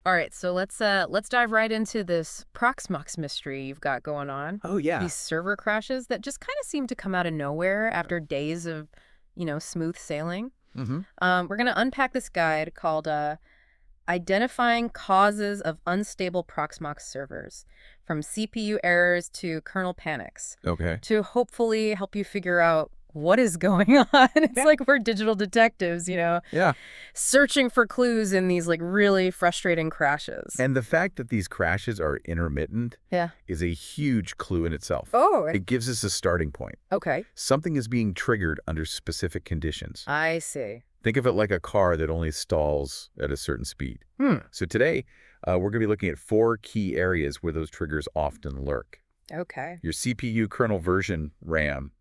All right, so let's dive right into this Proxmox mystery you've got going on. Oh, yeah. These server crashes that just kind of seem to come out of nowhere after days of, smooth sailing. Mm-hmm. We're going to unpack this guide called Identifying Causes of Unstable Proxmox Servers, from CPU errors to kernel panics, Okay. to hopefully help you figure out what is going on. It's Yeah. like we're digital detectives, Yeah. searching for clues in these like really frustrating crashes. And the fact that these crashes are intermittent Yeah. is a huge clue in itself. Oh, It gives us a starting point. okay. Something is being triggered under specific conditions. I see. Think of it like a car that only stalls at a certain speed. So today, we're going to be looking at 4 key areas where those triggers often lurk. Okay. Your CPU kernel version, RAM,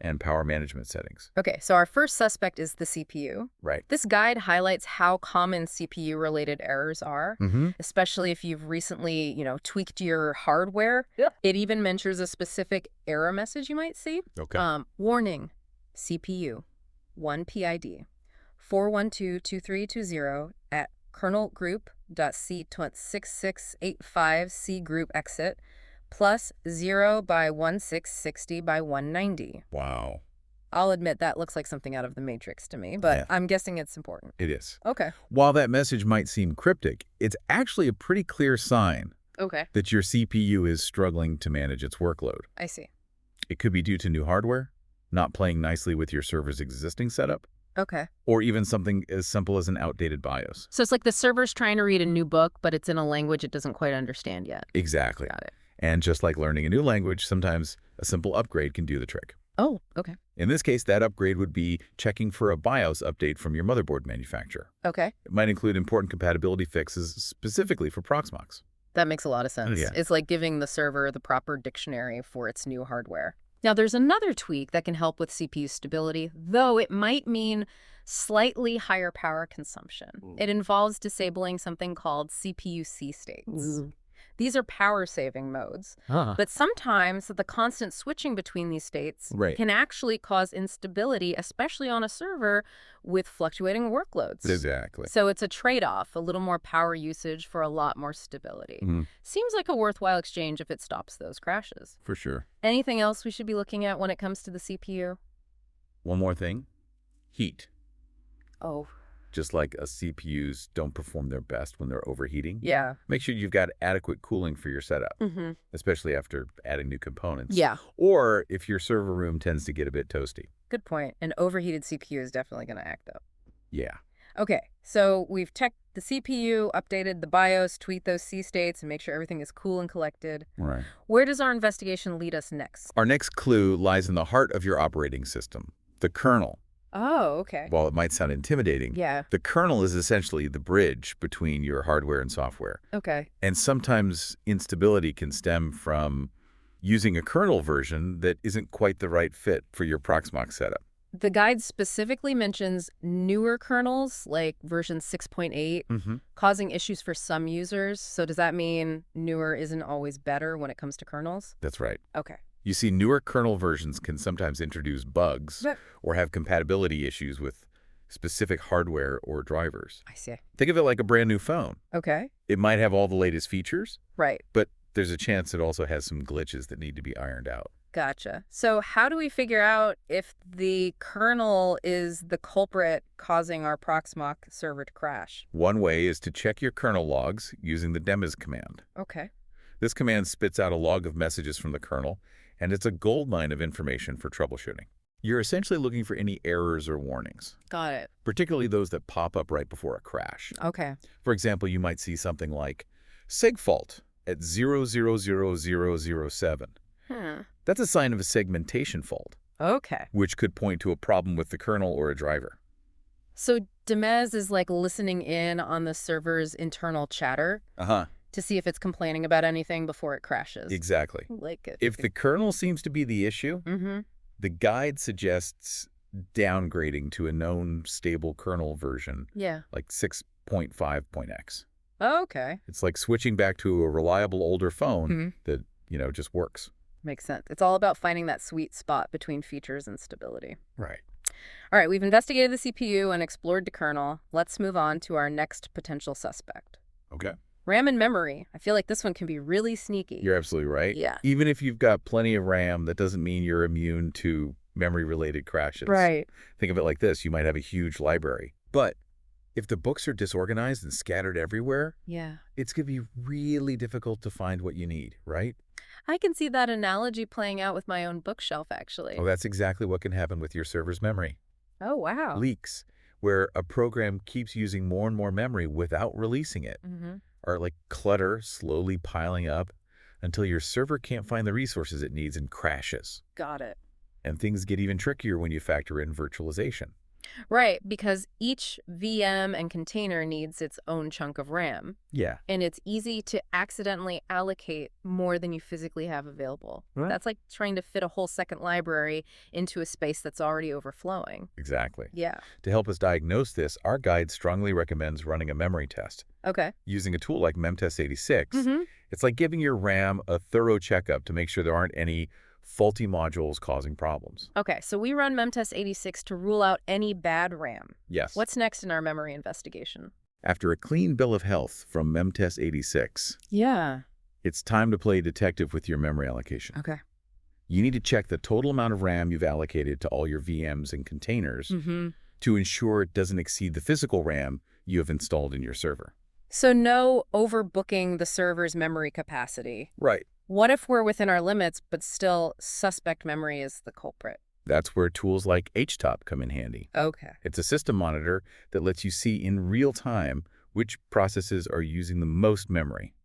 and power management settings. Okay, so our first suspect is the CPU. Right. This guide highlights how common CPU-related errors are, Mm-hmm. especially if you've recently, tweaked your hardware. Yeah. It even mentions a specific error message you might see. Okay. Warning, CPU, 1 PID, 4122320 at kernelgroup.c6685 group exit, plus 0 by 1660 by 190. Wow. I'll admit that looks like something out of the Matrix to me, but Yeah. I'm guessing it's important. It is. Okay. While that message might seem cryptic, it's actually a pretty clear sign Okay. that your CPU is struggling to manage its workload. I see. It could be due to new hardware, not playing nicely with your server's existing setup, Okay. or even something as simple as an outdated BIOS. So it's like the server's trying to read a new book, but it's in a language it doesn't quite understand yet. Exactly. Got it. And just like learning a new language, sometimes a simple upgrade can do the trick. Oh, okay. In this case, that upgrade would be checking for a BIOS update from your motherboard manufacturer. Okay. It might include important compatibility fixes specifically for Proxmox. That makes a lot of sense. Yeah. It's like giving the server the proper dictionary for its new hardware. Now, there's another tweak that can help with CPU stability, though it might mean slightly higher power consumption. It involves disabling something called CPU C states. These are power-saving modes, but sometimes the constant switching between these states Right. can actually cause instability, especially on a server with fluctuating workloads. Exactly. So it's a trade-off, a little more power usage for a lot more stability. Mhm. Seems like a worthwhile exchange if it stops those crashes. For sure. Anything else we should be looking at when it comes to the CPU? One more thing. Heat. Oh, Just like CPUs don't perform their best when they're overheating. yeah. Make sure you've got adequate cooling for your setup, Mm-hmm. especially after adding new components. Yeah, Or if your server room tends to get a bit toasty. good point. An overheated CPU is definitely going to act up. Yeah. Okay, so we've checked the CPU, updated the BIOS, tweaked those C states, and make sure everything is cool and collected. Right. Where does our investigation lead us next? Our next clue lies in the heart of your operating system, the kernel. Oh, okay. While it might sound intimidating, Yeah, the kernel is essentially the bridge between your hardware and software. okay. And sometimes instability can stem from using a kernel version that isn't quite the right fit for your Proxmox setup. The guide specifically mentions newer kernels, like version 6.8, Mm-hmm. causing issues for some users. So does that mean newer isn't always better when it comes to kernels? That's right. Okay. You see, newer kernel versions can sometimes introduce bugs But or have compatibility issues with specific hardware or drivers. I see. Think of it like a brand new phone. Okay. It might have all the latest features, Right. but there's a chance it also has some glitches that need to be ironed out. Gotcha. So how do we figure out if the kernel is the culprit causing our Proxmox server to crash? One way is to check your kernel logs using the dems command. Okay. This command spits out a log of messages from the kernel, and it's a goldmine of information for troubleshooting. You're essentially looking for any errors or warnings, Got it. particularly those that pop up right before a crash. Okay. For example, you might see something like seg fault at 000007. That's a sign of a segmentation fault, Okay. which could point to a problem with the kernel or a driver. So Demez is like listening in on the server's internal chatter Uh-huh. to see if it's complaining about anything before it crashes. Exactly. Like it. If the kernel seems to be the issue, Mm-hmm. the guide suggests downgrading to a known stable kernel version, Yeah. like 6.5.x. Okay. It's like switching back to a reliable older phone Mhm. that, just works. Makes sense. It's all about finding that sweet spot between features and stability. Right. All right, we've investigated the CPU and explored the kernel. Let's move on to our next potential suspect. Okay. RAM and memory. I feel like this one can be really sneaky. You're absolutely right. Yeah. Even if you've got plenty of RAM, that doesn't mean you're immune to memory-related crashes. Right. Think of it like this. You might have a huge library, but if the books are disorganized and scattered everywhere, Yeah. it's going to be really difficult to find what you need, right? I can see that analogy playing out with my own bookshelf, actually. Oh, that's exactly what can happen with your server's memory. Oh, wow. Leaks, where a program keeps using more and more memory without releasing it, are like clutter slowly piling up until your server can't find the resources it needs and crashes. Got it. And things get even trickier when you factor in virtualization. Right, because each VM and container needs its own chunk of RAM. Yeah. And it's easy to accidentally allocate more than you physically have available. Right. That's like trying to fit a whole second library into a space that's already overflowing. Exactly. Yeah. To help us diagnose this, our guide strongly recommends running a memory test. Okay. Using a tool like memtest86, it's like giving your RAM a thorough checkup to make sure there aren't any faulty modules causing problems. Okay, so we run memtest86 to rule out any bad RAM. Yes. What's next in our memory investigation? After a clean bill of health from memtest86, Yeah. it's time to play detective with your memory allocation. Okay. You need to check the total amount of RAM you've allocated to all your VMs and containers to ensure it doesn't exceed the physical RAM you have installed in your server. So no overbooking the server's memory capacity. Right. What if we're within our limits, but still suspect memory is the culprit? That's where tools like HTOP come in handy. Okay. It's a system monitor that lets you see in real time which processes are using the most memory.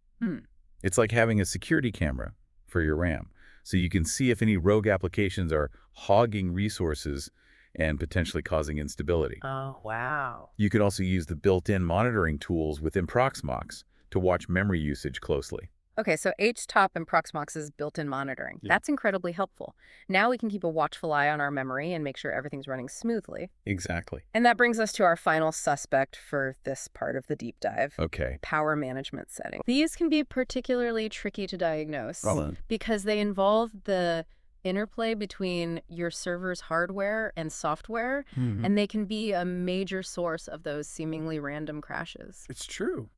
It's like having a security camera for your RAM, so you can see if any rogue applications are hogging resources and potentially causing instability. Oh, wow. You can also use the built-in monitoring tools within Proxmox to watch memory usage closely. Okay, so HTOP and Proxmox is built-in monitoring. Yeah. That's incredibly helpful. Now we can keep a watchful eye on our memory and make sure everything's running smoothly. Exactly. And that brings us to our final suspect for this part of the deep dive. Okay. Power management settings. These can be particularly tricky to diagnose Well, because they involve the interplay between your server's hardware and software, and they can be a major source of those seemingly random crashes. it's true.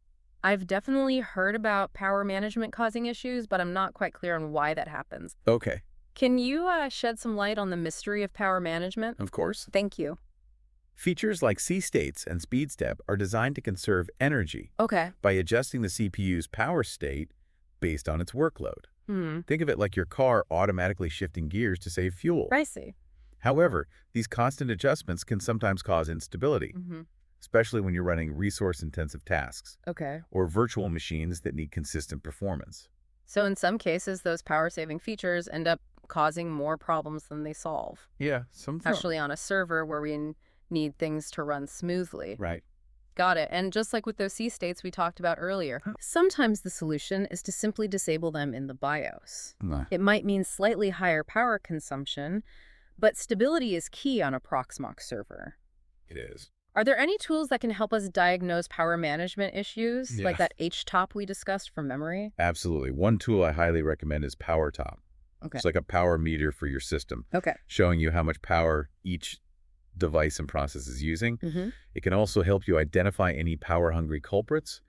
I've definitely heard about power management causing issues, but I'm not quite clear on why that happens. Okay. Can you shed some light on the mystery of power management? Of course. Thank you. Features like C-states and speed step are designed to conserve energy Okay. by adjusting the CPU's power state based on its workload. Think of it like your car automatically shifting gears to save fuel. I see. However, these constant adjustments can sometimes cause instability, especially when you're running resource-intensive tasks Okay. or virtual machines that need consistent performance. So in some cases, those power-saving features end up causing more problems than they solve, Yeah, especially on a server where we need things to run smoothly. Right. Got it. And just like with those C states we talked about earlier, sometimes the solution is to simply disable them in the BIOS. It might mean slightly higher power consumption, but stability is key on a Proxmox server. It is. Are there any tools that can help us diagnose power management issues, Yeah. like that HTOP we discussed for memory? Absolutely. One tool I highly recommend is PowerTop. Okay. It's like a power meter for your system, Okay. showing you how much power each device and process is using. It can also help you identify any power-hungry culprits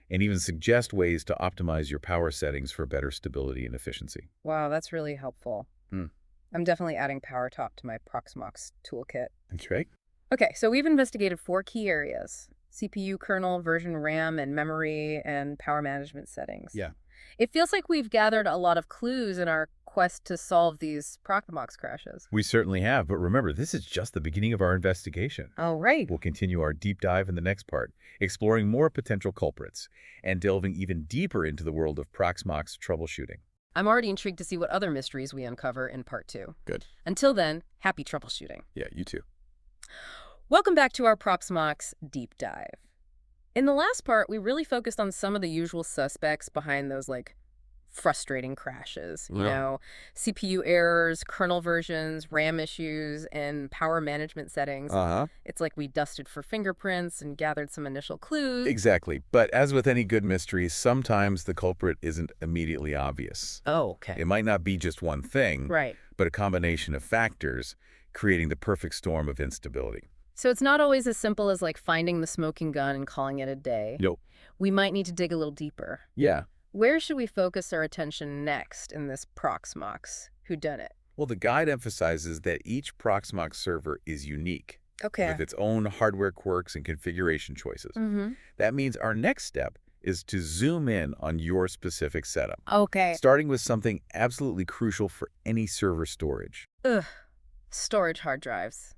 and even suggest ways to optimize your power settings for better stability and efficiency. Wow, that's really helpful. I'm definitely adding PowerTop to my Proxmox toolkit. That's right. Okay, so we've investigated 4 key areas: CPU, kernel, version RAM, and memory, and power management settings. Yeah. It feels like we've gathered a lot of clues in our quest to solve these Proxmox crashes. We certainly have, but remember, this is just the beginning of our investigation. Oh, right. We'll continue our deep dive in the next part, exploring more potential culprits and delving even deeper into the world of Proxmox troubleshooting. I'm already intrigued to see what other mysteries we uncover in part 2. Good. Until then, happy troubleshooting. Yeah, you too. Welcome back to our Proxmox deep dive. In the last part, we really focused on some of the usual suspects behind those, frustrating crashes. You know, CPU errors, kernel versions, RAM issues, and power management settings. It's like we dusted for fingerprints and gathered some initial clues. Exactly. But as with any good mystery, sometimes the culprit isn't immediately obvious. Oh, okay. It might not be just one thing, Right. but a combination of factors creating the perfect storm of instability. So it's not always as simple as like finding the smoking gun and calling it a day. Nope. We might need to dig a little deeper. Yeah. Where should we focus our attention next in this Proxmox whodunit? Well, the guide emphasizes that each Proxmox server is unique, Okay. with its own hardware quirks and configuration choices. That means our next step is to zoom in on your specific setup, Okay. starting with something absolutely crucial for any server storage. Ugh. Storage hard drives.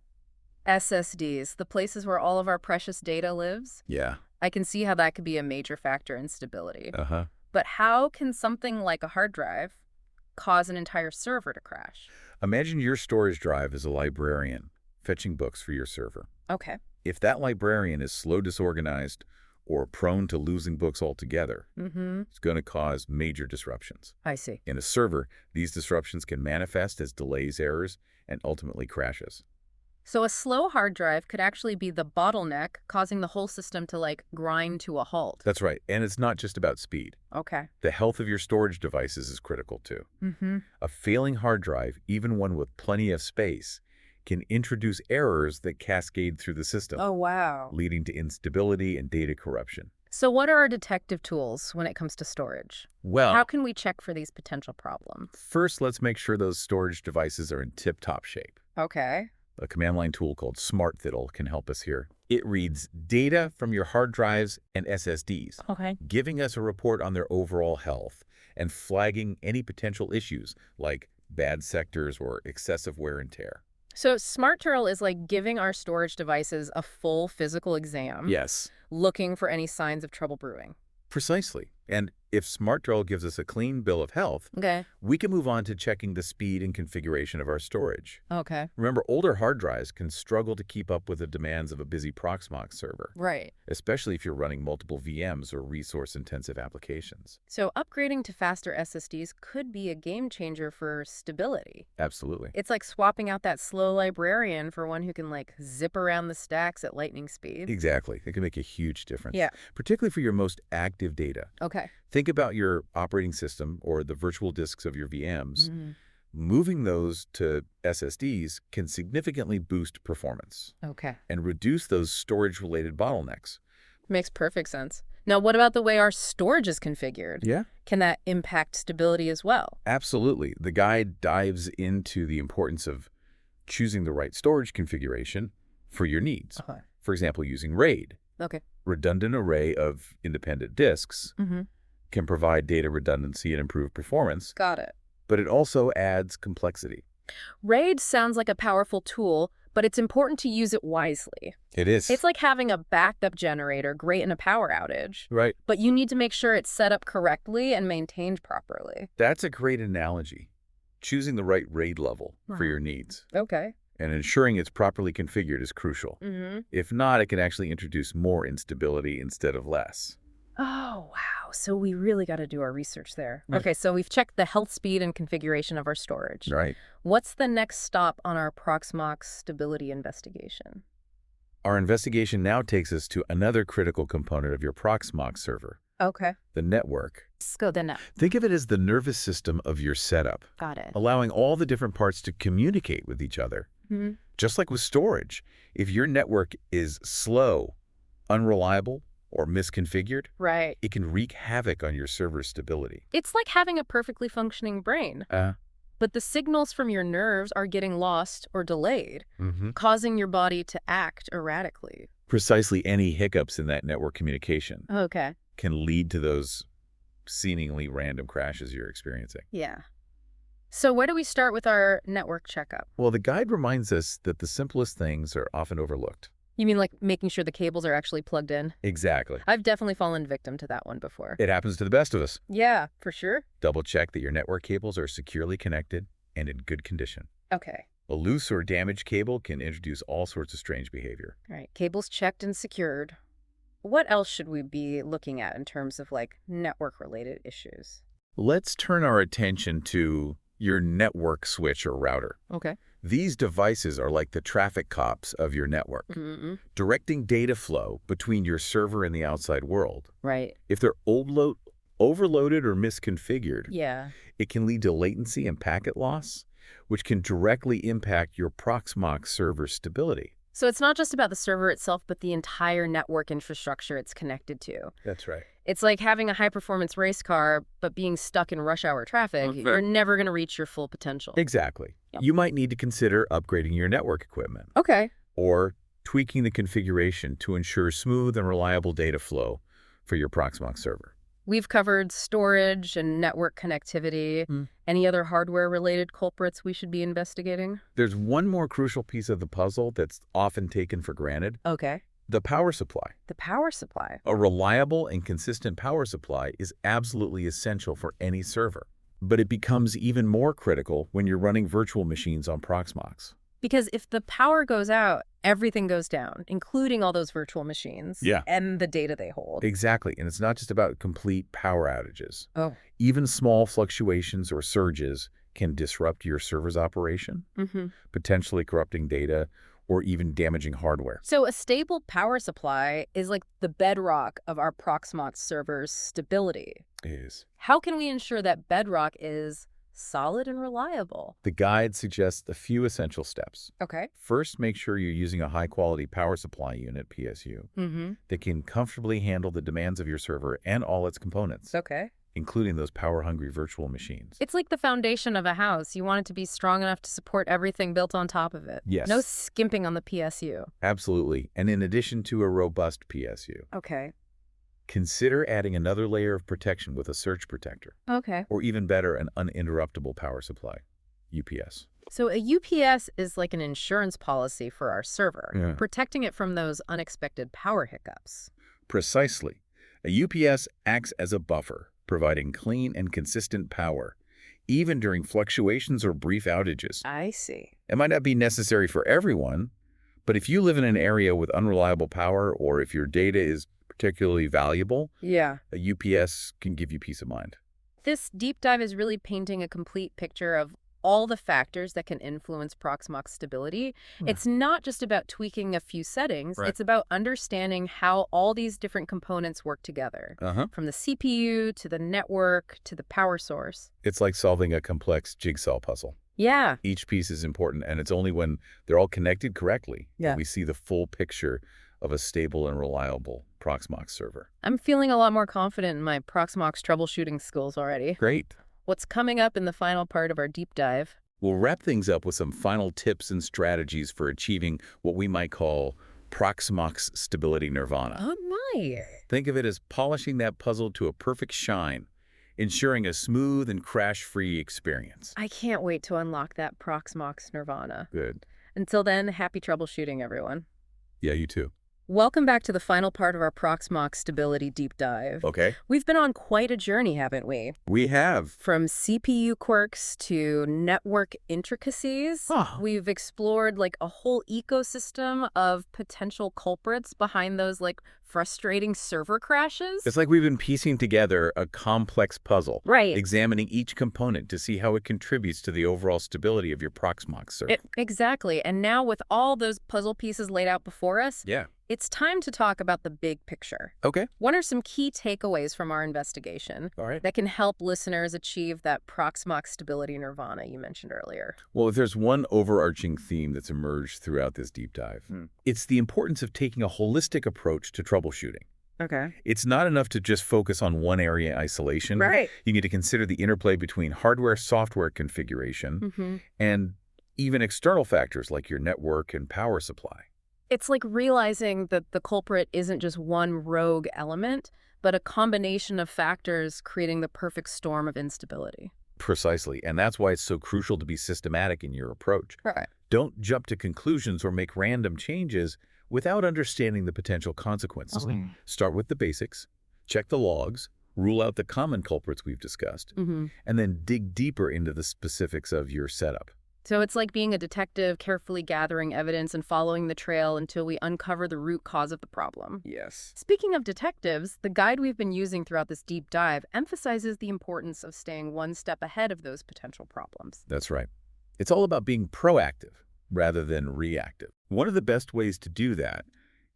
SSDs, the places where all of our precious data lives. Yeah. I can see how that could be a major factor in stability. Uh-huh. But how can something like a hard drive cause an entire server to crash? Imagine your storage drive as a librarian fetching books for your server. Okay. If that librarian is slow, disorganized, or prone to losing books altogether, it's going to cause major disruptions. I see. In a server, these disruptions can manifest as delays, errors, and ultimately crashes. So a slow hard drive could actually be the bottleneck, causing the whole system to like grind to a halt. That's right. And it's not just about speed. Okay. The health of your storage devices is critical too. A failing hard drive, even one with plenty of space, can introduce errors that cascade through the system, Oh, wow. leading to instability and data corruption. So what are our detective tools when it comes to storage? Well, How can we check for these potential problems? first, let's make sure those storage devices are in tip-top shape. Okay. A command line tool called SmartFiddle can help us here. It reads data from your hard drives and SSDs, Okay. giving us a report on their overall health and flagging any potential issues like bad sectors or excessive wear and tear. So SmartTurl is like giving our storage devices a full physical exam, Yes, looking for any signs of trouble brewing. precisely. And if SmartDraw gives us a clean bill of health, Okay. we can move on to checking the speed and configuration of our storage. Okay. Remember, older hard drives can struggle to keep up with the demands of a busy Proxmox server, Right. especially if you're running multiple VMs or resource-intensive applications. So upgrading to faster SSDs could be a game changer for stability. Absolutely. It's like swapping out that slow librarian for one who can like zip around the stacks at lightning speed. Exactly. It can make a huge difference. Yeah. Particularly for your most active data. Okay. Think about your operating system or the virtual disks of your VMs. Moving those to SSDs can significantly boost performance Okay. and reduce those storage-related bottlenecks. Makes perfect sense. Now, what about the way our storage is configured? Yeah. Can that impact stability as well? Absolutely. The guide dives into the importance of choosing the right storage configuration for your needs. Okay. For example, using RAID. Okay. Redundant array of independent disks can provide data redundancy and improve performance, Got it. but it also adds complexity. RAID sounds like a powerful tool, but it's important to use it wisely. It is. It's like having a backup generator, great in a power outage, Right. but you need to make sure it's set up correctly and maintained properly. That's a great analogy. Choosing the right RAID level for Uh-huh. your needs Okay. and ensuring it's properly configured is crucial. If not, it can actually introduce more instability instead of less. Oh, wow. So we really got to do our research there. Right. Okay, so we've checked the health, speed, and configuration of our storage. Right. What's the next stop on our Proxmox stability investigation? Our investigation now takes us to another critical component of your Proxmox server, Okay. the network. Let's go then. Think of it as the nervous system of your setup, Got it. allowing all the different parts to communicate with each other. Just like with storage, if your network is slow, unreliable, or misconfigured, Right. it can wreak havoc on your server's stability. It's like having a perfectly functioning brain, but the signals from your nerves are getting lost or delayed, causing your body to act erratically. Precisely any hiccups in that network communication Okay. can lead to those seemingly random crashes you're experiencing. Yeah. So where do we start with our network checkup? Well, the guide reminds us that the simplest things are often overlooked. You mean like making sure the cables are actually plugged in? Exactly. I've definitely fallen victim to that one before. It happens to the best of us. Yeah, for sure. Double check that your network cables are securely connected and in good condition. Okay. A loose or damaged cable can introduce all sorts of strange behavior. All right. Cables checked and secured. What else should we be looking at in terms of like network-related issues? Let's turn our attention to your network switch or router. Okay. These devices are like the traffic cops of your network, directing data flow between your server and the outside world. Right. If they're overloaded or misconfigured, Yeah. it can lead to latency and packet loss, which can directly impact your Proxmox server stability. So it's not just about the server itself, but the entire network infrastructure it's connected to. That's right. It's like having a high-performance race car, but being stuck in rush hour traffic. Okay. You're never going to reach your full potential. Exactly. Yep. You might need to consider upgrading your network equipment. Okay. Or tweaking the configuration to ensure smooth and reliable data flow for your Proxmox server. We've covered storage and network connectivity. Any other hardware-related culprits we should be investigating? There's one more crucial piece of the puzzle that's often taken for granted. Okay. The power supply. The power supply. A reliable and consistent power supply is absolutely essential for any server. But it becomes even more critical when you're running virtual machines on Proxmox. Because if the power goes out, everything goes down, including all those virtual machines and the data they hold. Exactly. And it's not just about complete power outages. Oh. Even small fluctuations or surges can disrupt your server's operation, potentially corrupting data or even damaging hardware. So a stable power supply is like the bedrock of our Proxmox server's stability. It is. How can we ensure that bedrock is solid and reliable? The guide suggests a few essential steps. Okay. First, make sure you're using a high-quality power supply unit, PSU, that can comfortably handle the demands of your server and all its components, Okay. including those power-hungry virtual machines. It's like the foundation of a house. You want it to be strong enough to support everything built on top of it. Yes. No skimping on the PSU. Absolutely. And in addition to a robust PSU, Okay. consider adding another layer of protection with a surge protector, Okay. or even better, an uninterruptible power supply, UPS. So a UPS is like an insurance policy for our server, protecting it from those unexpected power hiccups. Precisely. A UPS acts as a buffer, providing clean and consistent power, even during fluctuations or brief outages. I see. It might not be necessary for everyone, but if you live in an area with unreliable power or if your data is particularly valuable, Yeah. a UPS can give you peace of mind. This deep dive is really painting a complete picture of all the factors that can influence Proxmox stability. It's not just about tweaking a few settings. Right. It's about understanding how all these different components work together, from the CPU to the network to the power source. It's like solving a complex jigsaw puzzle. Yeah. Each piece is important, and it's only when they're all connected correctly that we see the full picture of a stable and reliable Proxmox server. I'm feeling a lot more confident in my Proxmox troubleshooting skills already. Great. What's coming up in the final part of our deep dive? We'll wrap things up with some final tips and strategies for achieving what we might call Proxmox stability nirvana. Oh, my. Think of it as polishing that puzzle to a perfect shine, ensuring a smooth and crash-free experience. I can't wait to unlock that Proxmox nirvana. Good. Until then, happy troubleshooting, everyone. Yeah, you too. Welcome back to the final part of our Proxmox stability deep dive. Okay. We've been on quite a journey, haven't we? We have. From CPU quirks to network intricacies, we've explored like a whole ecosystem of potential culprits behind those like frustrating server crashes. It's like we've been piecing together a complex puzzle. Right. Examining each component to see how it contributes to the overall stability of your Proxmox server. Exactly. And now with all those puzzle pieces laid out before us, it's time to talk about the big picture. Okay. What are some key takeaways from our investigation that can help listeners achieve that Proxmox stability nirvana you mentioned earlier? Well, if there's one overarching theme that's emerged throughout this deep dive, it's the importance of taking a holistic approach to troubleshooting. Okay. It's not enough to just focus on one area in isolation. Right. You need to consider the interplay between hardware-software configuration and even external factors like your network and power supply. It's like realizing that the culprit isn't just one rogue element, but a combination of factors creating the perfect storm of instability. Precisely, and that's why it's so crucial to be systematic in your approach. Right. Don't jump to conclusions or make random changes without understanding the potential consequences. Start with the basics, check the logs, rule out the common culprits we've discussed, and then dig deeper into the specifics of your setup. So it's like being a detective, carefully gathering evidence and following the trail until we uncover the root cause of the problem. Yes. Speaking of detectives, the guide we've been using throughout this deep dive emphasizes the importance of staying one step ahead of those potential problems. That's right. It's all about being proactive rather than reactive. One of the best ways to do that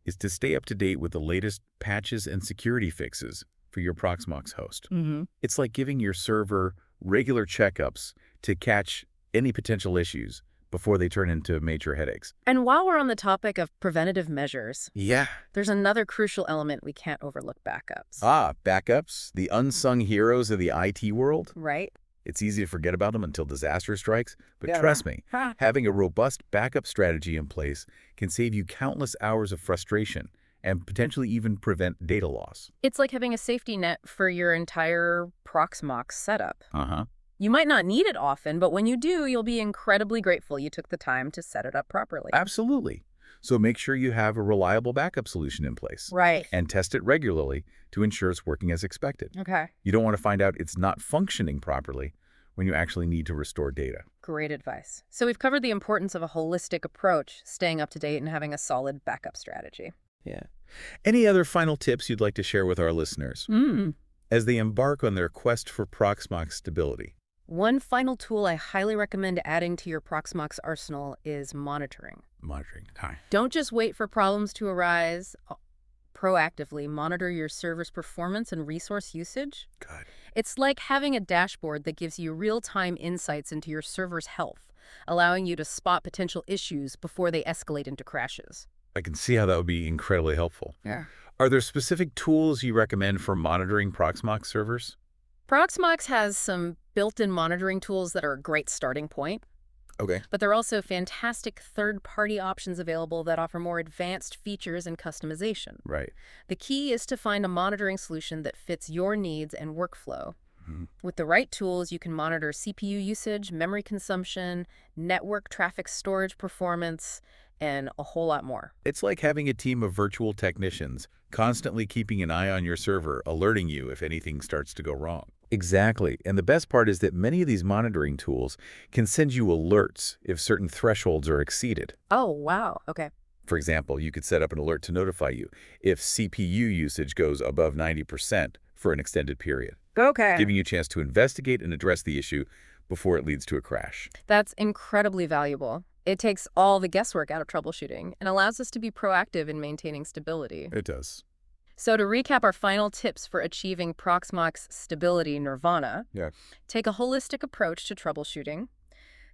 is to stay up to date with the latest patches and security fixes for your Proxmox host. It's like giving your server regular checkups to catch any potential issues before they turn into major headaches. And while we're on the topic of preventative measures, Yeah. there's another crucial element we can't overlook: backups. Backups, the unsung heroes of the IT world. Right? It's easy to forget about them until disaster strikes, but Yeah. trust me, having a robust backup strategy in place can save you countless hours of frustration and potentially even prevent data loss. It's like having a safety net for your entire Proxmox setup. Uh-huh. You might not need it often, but when you do, you'll be incredibly grateful you took the time to set it up properly. Absolutely. So make sure you have a reliable backup solution in place. Right. And test it regularly to ensure it's working as expected. Okay. You don't want to find out it's not functioning properly when you actually need to restore data. Great advice. So we've covered the importance of a holistic approach, staying up to date and having a solid backup strategy. Yeah. Any other final tips you'd like to share with our listeners as they embark on their quest for Proxmox stability? One final tool I highly recommend adding to your Proxmox arsenal is monitoring. Monitoring. Hi. Don't just wait for problems to arise. Proactively monitor your server's performance and resource usage. Good. It's like having a dashboard that gives you real-time insights into your server's health, allowing you to spot potential issues before they escalate into crashes. I can see how that would be incredibly helpful. Yeah. Are there specific tools you recommend for monitoring Proxmox servers? Proxmox has some built-in monitoring tools that are a great starting point, Okay. but there are also fantastic third-party options available that offer more advanced features and customization. Right. The key is to find a monitoring solution that fits your needs and workflow. Mhm. With the right tools, you can monitor CPU usage, memory consumption, network traffic storage performance, and a whole lot more. It's like having a team of virtual technicians constantly keeping an eye on your server, alerting you if anything starts to go wrong. Exactly. And the best part is that many of these monitoring tools can send you alerts if certain thresholds are exceeded. Oh, wow. Okay. For example, you could set up an alert to notify you if CPU usage goes above 90% for an extended period, Okay. giving you a chance to investigate and address the issue before it leads to a crash. That's incredibly valuable. It takes all the guesswork out of troubleshooting and allows us to be proactive in maintaining stability. It does. So to recap our final tips for achieving Proxmox stability nirvana, Yeah. take a holistic approach to troubleshooting,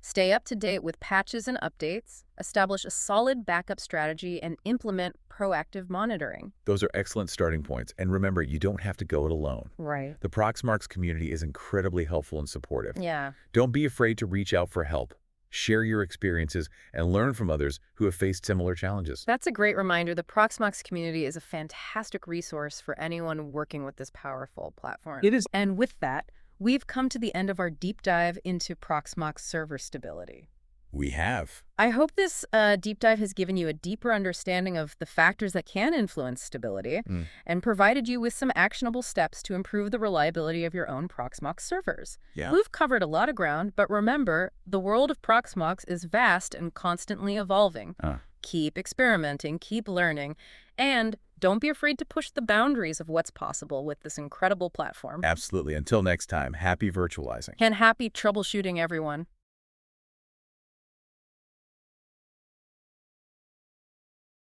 stay up to date with patches and updates, establish a solid backup strategy, and implement proactive monitoring. Those are excellent starting points. And remember, you don't have to go it alone. Right. The Proxmox community is incredibly helpful and supportive. Yeah. Don't be afraid to reach out for help. Share your experiences and learn from others who have faced similar challenges. That's a great reminder. The Proxmox community is a fantastic resource for anyone working with this powerful platform. It is. And with that, we've come to the end of our deep dive into Proxmox server stability. We have. I hope this deep dive has given you a deeper understanding of the factors that can influence stability and provided you with some actionable steps to improve the reliability of your own Proxmox servers. Yeah. We've covered a lot of ground, but remember, the world of Proxmox is vast and constantly evolving. Keep experimenting, keep learning, and don't be afraid to push the boundaries of what's possible with this incredible platform. Absolutely. Until next time, happy virtualizing. And happy troubleshooting, everyone.